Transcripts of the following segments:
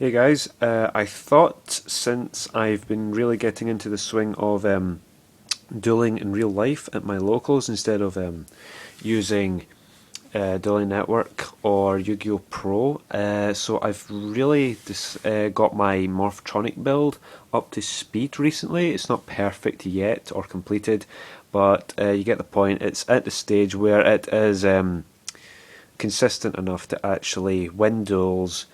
Hey guys, I thought since I've been really getting into the swing of dueling in real life at my locals instead of using Dueling Network or Yu-Gi-Oh! Pro, so I've really got my Morphtronic build up to speed recently. It's not perfect yet or completed, but you get the point. It's at the stage where it is consistent enough to actually win duels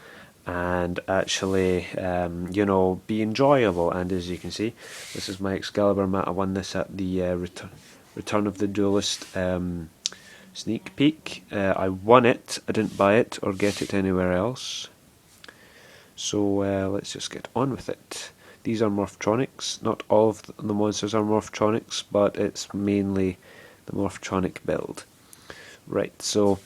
and actually, be enjoyable. And as you can see, this is my Excalibur mat. I won this at the Return of the Duelist sneak peek. I won it. I didn't buy it or get it anywhere else. So let's just get on with it. These are Morphtronics. Not all of the monsters are Morphtronics, but it's mainly the Morphtronic build. Right, so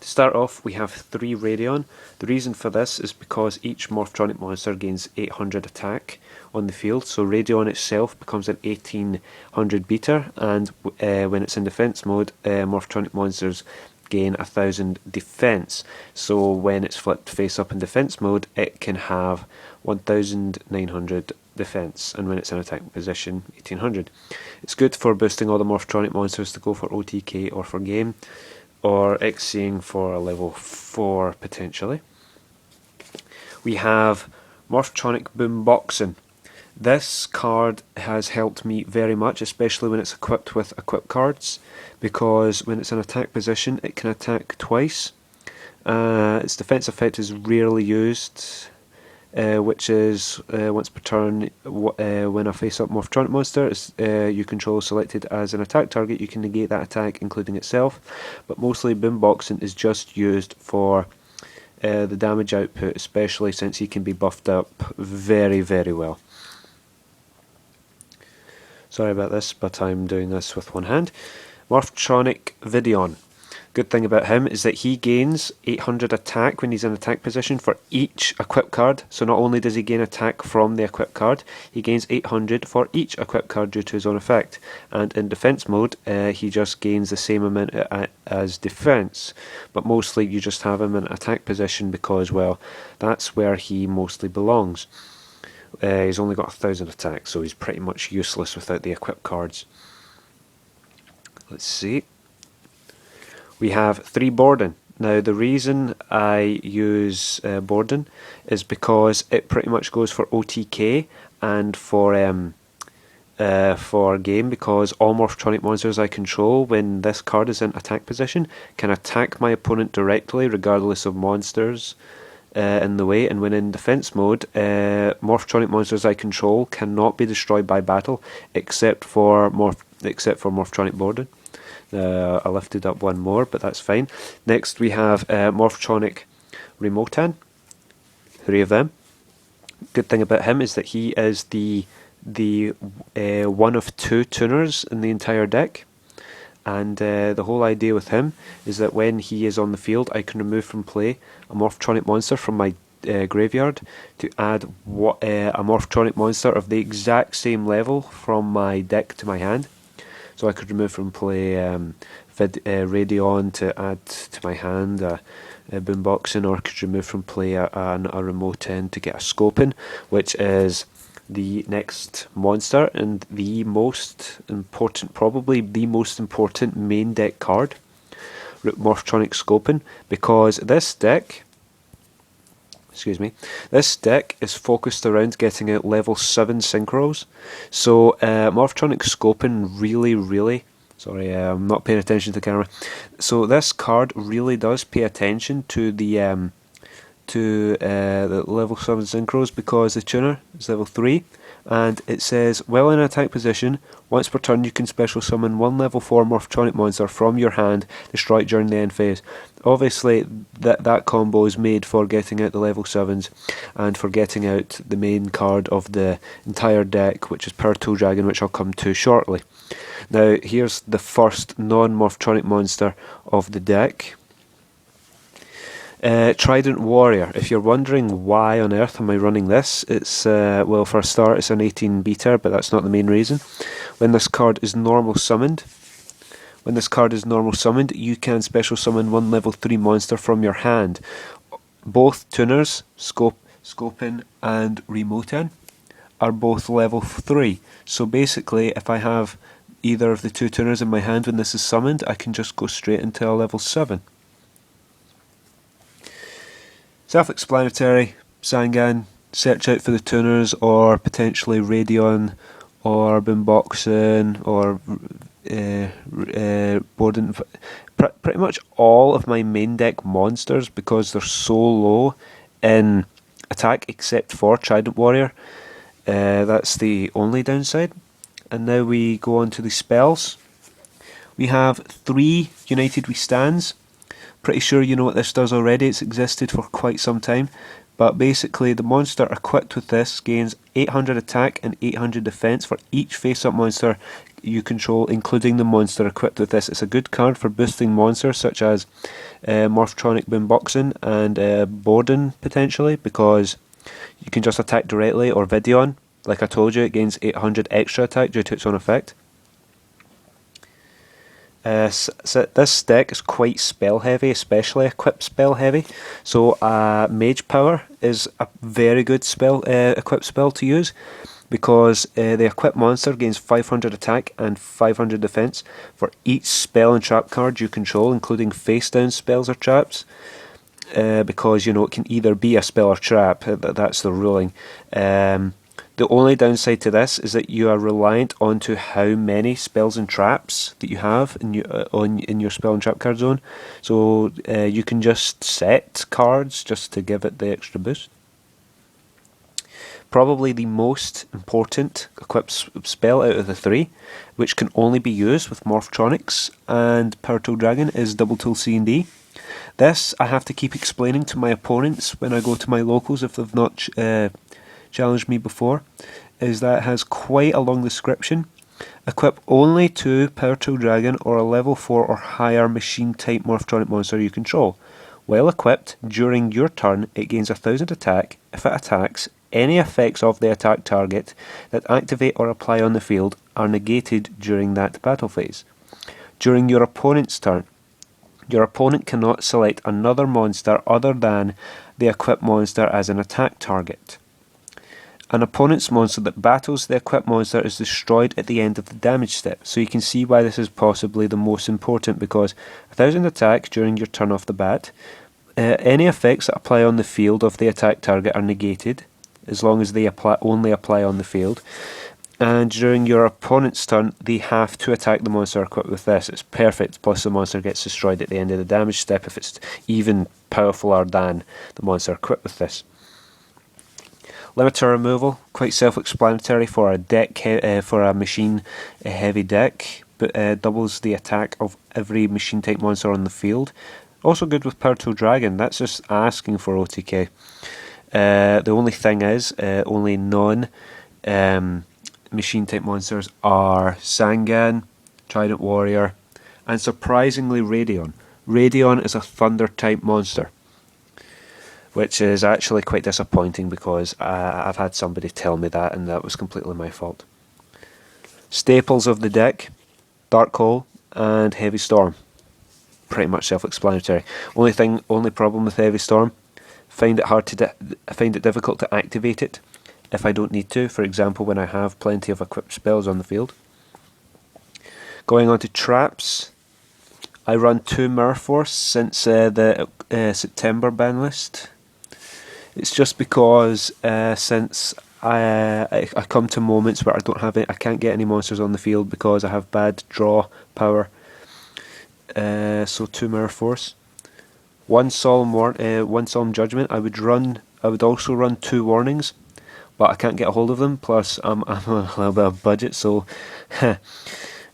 to start off, we have 3 Radion. The reason for this is because each Morphtronic monster gains 800 attack on the field, so Radion itself becomes an 1800 beater, and when it's in defense mode, Morphtronic monsters gain 1000 defense. So when it's flipped face up in defense mode, it can have 1900 defense, and when it's in attack position, 1800. It's good for boosting all the Morphtronic monsters to go for OTK or for game, or Xing for a level 4 potentially. We have Morphtronic Boomboxing. This card has helped me very much, especially when it's equipped with equip cards, because when it's in attack position it can attack twice. Its defense effect is rarely used, which is once per turn. When a face-up Morphtronic monster you control selected as an attack target, you can negate that attack, including itself. But mostly Boomboxing is just used for the damage output, especially since he can be buffed up very, very well. Sorry about this, but I'm doing this with one hand. Morphtronic Videon. Good thing about him is that he gains 800 attack when he's in attack position for each equip card. So not only does he gain attack from the equip card, he gains 800 for each equip card due to his own effect. And in defense mode, he just gains the same amount as defense. But mostly you just have him in attack position because, well, that's where he mostly belongs. He's only got 1000 attack, so he's pretty much useless without the equip cards. Let's see. We have 3 Borden. Now the reason I use Borden is because it pretty much goes for OTK and for game, because all Morphtronic monsters I control when this card is in attack position can attack my opponent directly regardless of monsters in the way, and when in defense mode, Morphtronic monsters I control cannot be destroyed by battle except for Morphtronic Borden. I lifted up one more, but that's fine. Next we have Morphtronic Remotan. 3 of them. Good thing about him is that he is the one of 2 tuners in the entire deck, and the whole idea with him is that when he is on the field, I can remove from play a Morphtronic monster from my graveyard to add a Morphtronic monster of the exact same level from my deck to my hand. So I could remove from play Radion to add to my hand Boomboxing, or I could remove from play a Remoten to get a Scopin, which is the next monster and the most important, probably the most important main deck card, Morphtronic Scopin, because this deck is focused around getting out level 7 synchros. So Morphtronic Scopin really, sorry, I'm not paying attention to the camera. So this card really does pay attention to the level 7 synchros, because the tuner is level 3, and it says, while in attack position, once per turn you can special summon 1 level 4 Morphtronic monster from your hand, destroy it during the end phase. Obviously that combo is made for getting out the level 7s and for getting out the main card of the entire deck, which is Power Tool Dragon, which I'll come to shortly. Now here's the first non-Morphtronic monster of the deck. Trident Warrior. If you're wondering why on earth am I running this, it's well, for a start, it's an 18 beater, but that's not the main reason. When this card is normal summoned, you can special summon 1 level 3 monster from your hand. Both tuners, Scoping and Remoting are both level 3. So basically, if I have either of the two tuners in my hand when this is summoned, I can just go straight into a level 7. Self-explanatory, Sangan, search out for the tuners, or potentially Radeon, or Boomboxen, or Borden. Pretty much all of my main deck monsters, because they're so low in attack except for Trident Warrior. That's the only downside. And now we go on to the spells. We have 3 United We Stands. Pretty sure you know what this does already, it's existed for quite some time. But basically the monster equipped with this gains 800 attack and 800 defense for each face-up monster you control, including the monster equipped with this. It's a good card for boosting monsters such as Morphtronic Boomboxen and Borden potentially, because you can just attack directly, or Videon. Like I told you, it gains 800 extra attack due to its own effect. So this deck is quite spell heavy, especially equipped spell heavy. So Mage Power is a very good spell, equipped spell to use, because the equipped monster gains 500 attack and 500 defense for each spell and trap card you control, including face down spells or traps. Because you know it can either be a spell or trap. That's the ruling. The only downside to this is that you are reliant on to how many spells and traps that you have in your spell and trap card zone. So you can just set cards just to give it the extra boost. Probably the most important equipped spell out of the 3, which can only be used with Morphtronics and Power Tool Dragon, is Double Tool C&D. This I have to keep explaining to my opponents when I go to my locals if they've not challenged me before, is that it has quite a long description. Equip only to Power Tool Dragon or a level 4 or higher machine type Morphtronic monster you control. While equipped, during your turn it gains 1000 attack if it attacks. Any effects of the attack target that activate or apply on the field are negated during that battle phase. During your opponent's turn, your opponent cannot select another monster other than the equipped monster as an attack target. An opponent's monster that battles the equipped monster is destroyed at the end of the damage step. So you can see why this is possibly the most important, because 1000 attack during your turn off the bat. Any effects that apply on the field of the attack target are negated, as long as they only apply on the field. And during your opponent's turn, they have to attack the monster equipped with this. It's perfect, plus the monster gets destroyed at the end of the damage step if it's even powerfuler than the monster equipped with this. Limiter removal, quite self-explanatory for a deck, for a machine heavy deck, but doubles the attack of every machine type monster on the field. Also good with Power Tool Dragon, that's just asking for OTK. The only thing is, only non machine type monsters are Sangan, Trident Warrior, and surprisingly Radeon. Radeon is a Thunder type monster, which is actually quite disappointing because I've had somebody tell me that and that was completely my fault. Staples of the deck, Dark Hole and Heavy Storm. Pretty much self-explanatory. Only problem with Heavy Storm, find it difficult to activate it if I don't need to, for example when I have plenty of equipped spells on the field. Going on to traps, I run 2 Mirror Force since the September ban list. It's just because since I come to moments where I can't get any monsters on the field because I have bad draw power. So 2 Mirror Force, 1 Solemn Judgment. I would also run 2 Warnings, but I can't get a hold of them. Plus I'm on a little bit of budget, so.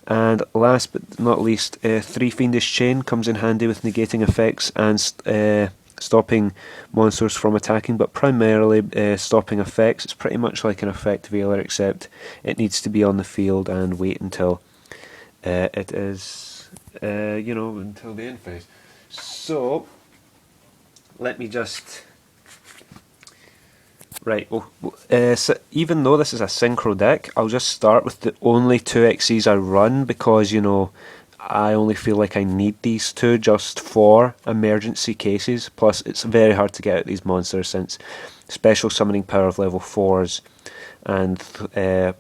And last but not least, 3 Fiendish Chain comes in handy with negating effects and stopping monsters from attacking, but primarily stopping effects. It's pretty much like an effect veiler, except it needs to be on the field and wait until it is, until the end phase. So, let me just... Right, so even though this is a synchro deck, I'll just start with the only 2 XCs I run because, I only feel like I need these two just for emergency cases. Plus, it's very hard to get out these monsters since special summoning power of level 4s and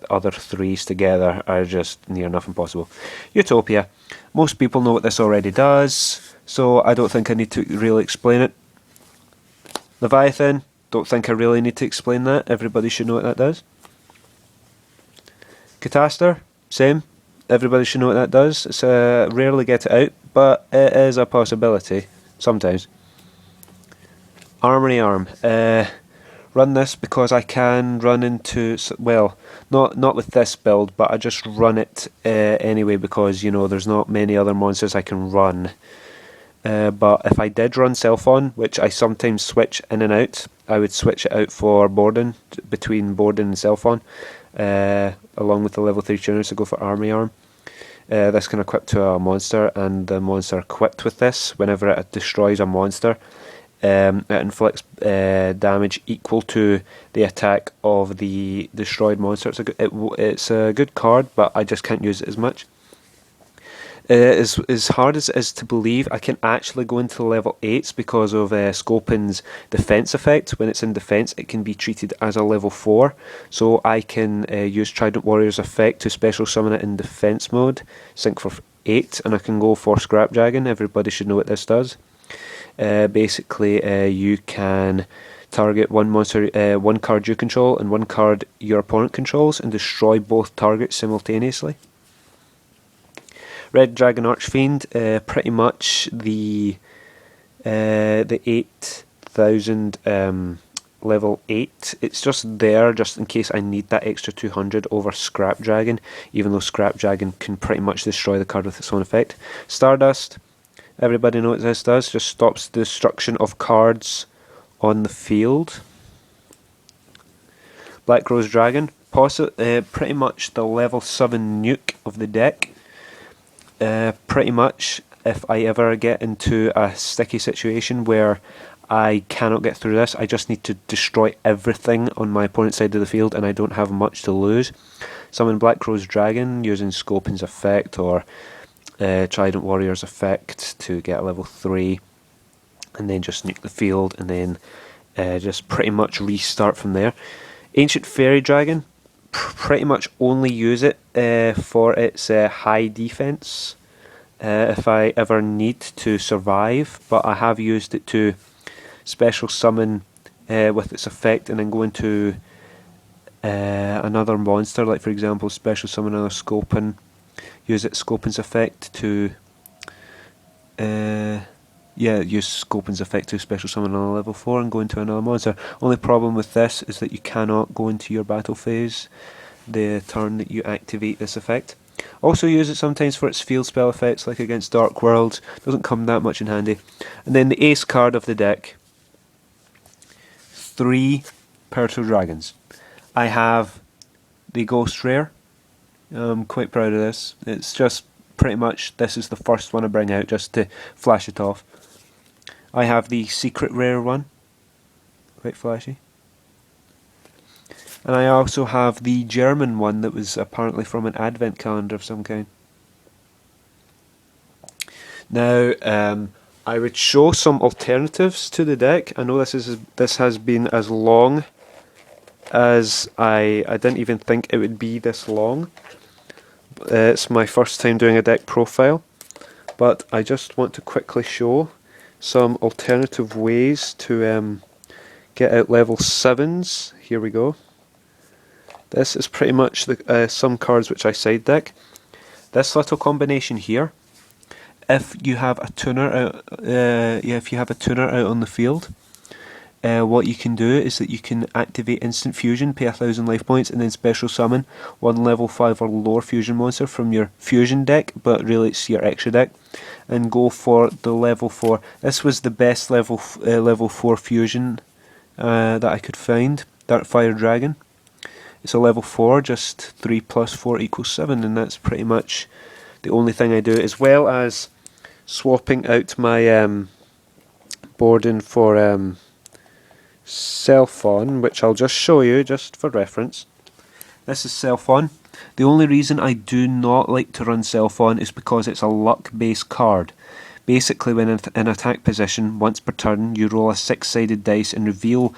other 3s together are just near enough impossible. Utopia. Most people know what this already does, so I don't think I need to really explain it. Leviathan. Don't think I really need to explain that. Everybody should know what that does. Cataster. Same. Everybody should know what that does. It's rarely get it out, but it is a possibility sometimes. Armory Arm. Run this because I can run into, well, not with this build, but I just run it anyway because, you know, there's not many other monsters I can run. But if I did run Self-On, which I sometimes switch in and out, I would switch it out for Borden, between Borden and Self-On, along with the level 3 tuners to go for Armory Arm. This can equip to a monster, and the monster equipped with this, whenever it destroys a monster, it inflicts damage equal to the attack of the destroyed monster. It's a good card, but I just can't use it as much. As hard as it is to believe, I can actually go into level 8s because of Scopen's defense effect. When it's in defense, it can be treated as a level 4. So I can use Trident Warrior's effect to special summon it in defense mode, sync for 8, and I can go for Scrap Dragon. Everybody should know what this does. Basically, you can target one monster, one card you control, and one card your opponent controls, and destroy both targets simultaneously. Red Dragon Archfiend, pretty much the 8000 level 8. It's just there just in case I need that extra 200 over Scrap Dragon, even though Scrap Dragon can pretty much destroy the card with its own effect. Stardust, everybody knows what this does, just stops the destruction of cards on the field. Black Rose Dragon, pretty much the level 7 nuke of the deck. Pretty much, if I ever get into a sticky situation where I cannot get through this, I just need to destroy everything on my opponent's side of the field and I don't have much to lose. Summon Black Rose Dragon using Scopen's effect or Trident Warrior's effect to get a level 3, and then just nuke the field and then just pretty much restart from there. Ancient Fairy Dragon, pretty much only use it for its high defense if I ever need to survive, but I have used it to special summon with its effect and then go into another monster, like for example special summon another Scopen, use its Scopen's effect to use Scopen's effect to special summon on a level 4 and go into another monster. Only problem with this is that you cannot go into your battle phase the turn that you activate this effect. Also use it sometimes for its field spell effects, like against Dark Worlds. Doesn't come that much in handy. And then the ace card of the deck, 3 Perto Dragons. I have the Ghost Rare. I'm quite proud of this. It's just pretty much, this is the first one I bring out just to flash it off. I have the Secret Rare one, quite flashy. And I also have the German one that was apparently from an advent calendar of some kind. Now, I would show some alternatives to the deck. I know this has been as long as I didn't even think it would be this long. It's my first time doing a deck profile, but I just want to quickly show some alternative ways to get out level 7s. Here we go. This is pretty much some cards which I side deck. This little combination here, if you have a tuner out, out on the field, what you can do is that you can activate instant fusion, pay 1000 life points, and then special summon one level 5 or lower fusion monster from your fusion deck, but really it's your extra deck, and go for the level 4. This was the best level 4 fusion that I could find, Darkfire Dragon. It's a level 4, just 3 plus 4 equals 7, and that's pretty much the only thing I do, as well as swapping out my Borden for Self-On, which I'll just show you just for reference. This is Self-On. The only reason I do not like to run Self-On is because it's a luck-based card. Basically, when in attack position, once per turn, you roll a 6-sided dice and reveal